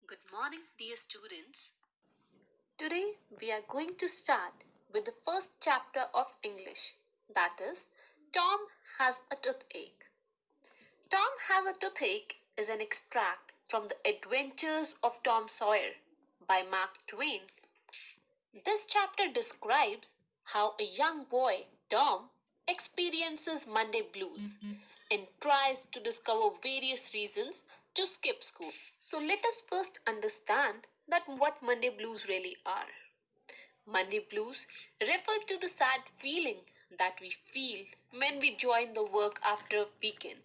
Good morning, dear students. Today we are going to start with the first chapter of English, that is, Tom has a toothache. Tom has a toothache is an extract from The Adventures of Tom Sawyer by Mark Twain. This chapter describes how a young boy, Tom, experiences Monday blues and tries to discover various reasons to skip school. So let us first understand that what Monday blues really are. Monday blues refer to the sad feeling that we feel when we join the work after a weekend.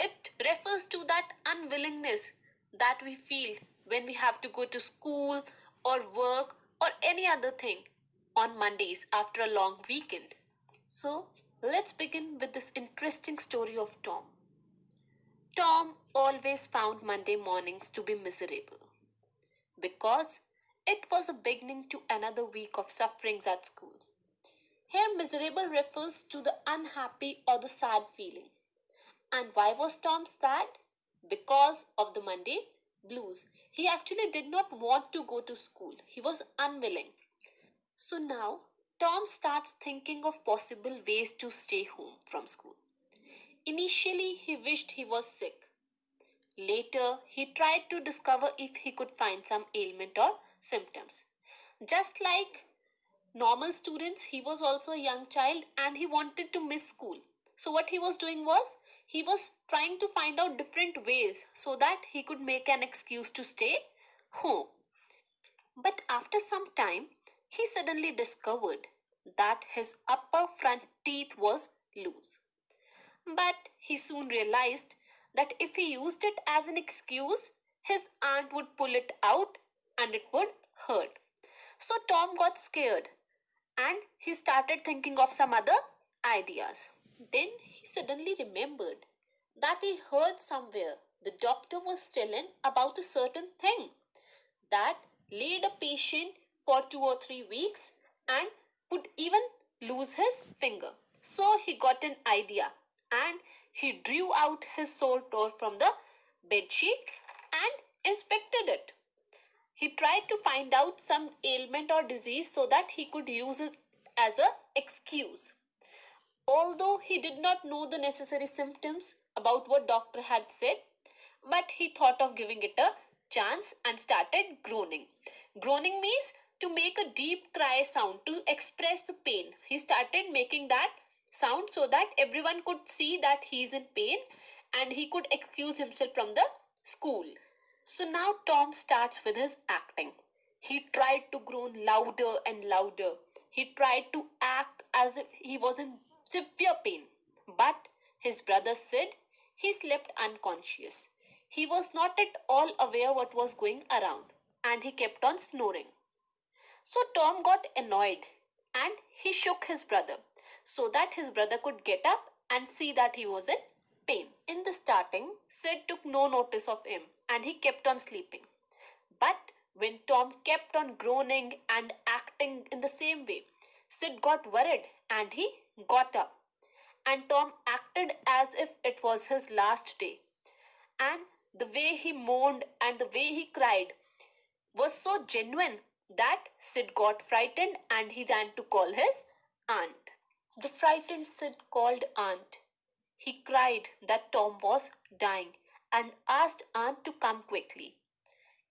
It refers to that unwillingness that we feel when we have to go to school or work or any other thing on Mondays after a long weekend. So, let's begin with this interesting story of Tom. Tom always found Monday mornings to be miserable because it was a beginning to another week of sufferings at school. Here, miserable refers to the unhappy or the sad feeling. And why was Tom sad? Because of the Monday blues. He actually did not want to go to school. He was unwilling. So now, Tom starts thinking of possible ways to stay home from school. Initially, he wished he was sick. Later, he tried to discover if he could find some ailment or symptoms. Just like normal students, he was also a young child and he wanted to miss school. So, what he was doing was he was trying to find out different ways so that he could make an excuse to stay home. But after some time, he suddenly discovered that his upper front teeth was loose. But he soon realized that if he used it as an excuse, his aunt would pull it out and it would hurt. So Tom got scared and he started thinking of some other ideas. Then he suddenly remembered that he heard somewhere the doctor was telling about a certain thing that laid a patient for 2 or 3 weeks and could even lose his finger. So he got an idea and he drew out his sore toe from the bedsheet and inspected it. He tried to find out some ailment or disease so that he could use it as an excuse. Although he did not know the necessary symptoms about what doctor had said, but he thought of giving it a chance and started groaning. Groaning means to make a deep cry sound to express the pain. He started making that sound so that everyone could see that he is in pain and he could excuse himself from the school. So now Tom starts with his acting. He tried to groan louder and louder. He tried to act as if he was in severe pain. But his brother said he slept unconscious. He was not at all aware what was going around and he kept on snoring. So Tom got annoyed and he shook his brother so that his brother could get up and see that he was in pain. In the starting, Sid took no notice of him and he kept on sleeping. But when Tom kept on groaning and acting in the same way, Sid got worried and he got up. And Tom acted as if it was his last day. And the way he moaned and the way he cried was so genuine that Sid got frightened and he ran to call his aunt. The frightened Sid called aunt. He cried that Tom was dying and asked aunt to come quickly.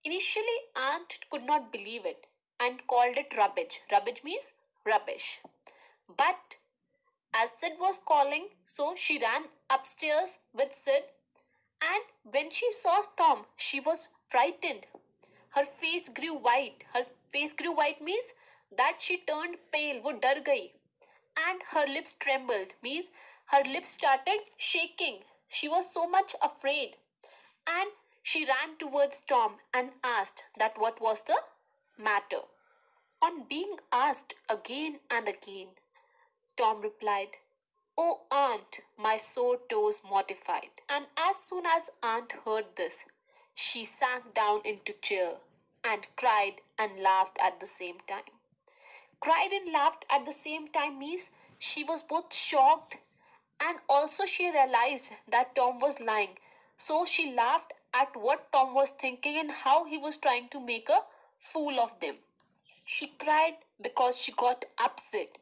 Initially, aunt could not believe it and called it rubbish. Rubbish means rubbish. But as Sid was calling, so she ran upstairs with Sid, and when she saw Tom, she was frightened. Her face grew white. Her face grew white means that she turned pale, वो डर गई. And her lips trembled, means her lips started shaking. She was so much afraid. And she ran towards Tom and asked that what was the matter. On being asked again and again, Tom replied, "Oh, aunt, my sore toes mortified." And as soon as aunt heard this, she sank down into chair and cried and laughed at the same time. Cried and laughed at the same time means she was both shocked and also she realized that Tom was lying. So she laughed at what Tom was thinking and how he was trying to make a fool of them. She cried because she got upset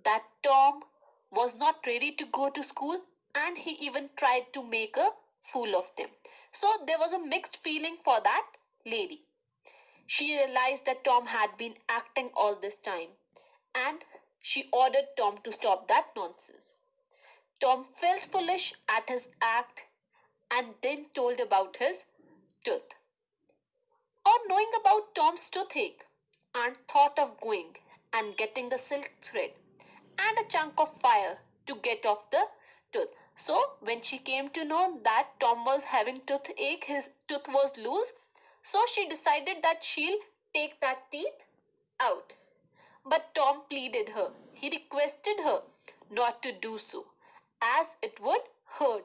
that Tom was not ready to go to school and he even tried to make a fool of them. So there was a mixed feeling for that lady. She realized that Tom had been acting all this time and she ordered Tom to stop that nonsense. Tom felt foolish at his act and then told about his tooth. On knowing about Tom's toothache, Aunt thought of going and getting the silk thread and a chunk of fire to get off the tooth. So, when she came to know that Tom was having toothache, his tooth was loose, so she decided that she'll take that teeth out. But Tom pleaded her. He requested her not to do so, as it would hurt,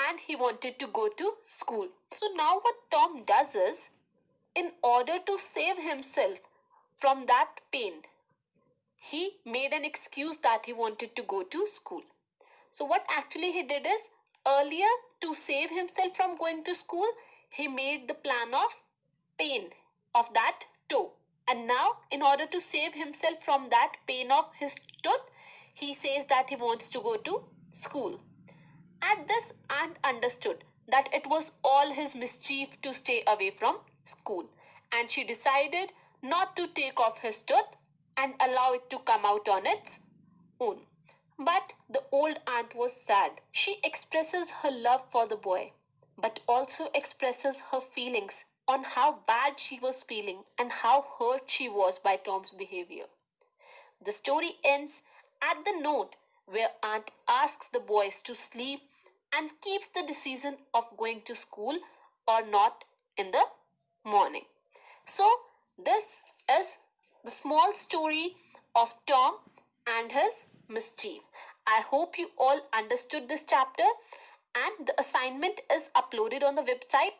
and he wanted to go to school. So now what Tom does is, in order to save himself from that pain, he made an excuse that he wanted to go to school. So what actually he did is, earlier to save himself from going to school, he made the plan of pain of that toe. And now, in order to save himself from that pain of his tooth, he says that he wants to go to school. At this, Aunt understood that it was all his mischief to stay away from school, and she decided not to take off his tooth and allow it to come out on its own. But the old aunt was sad. She expresses her love for the boy, but also expresses her feelings on how bad she was feeling and how hurt she was by Tom's behavior. The story ends at the note where Aunt asks the boys to sleep and keeps the decision of going to school or not in the morning. So, this is the small story of Tom and his mischief. I hope you all understood this chapter, and the assignment is uploaded on the website.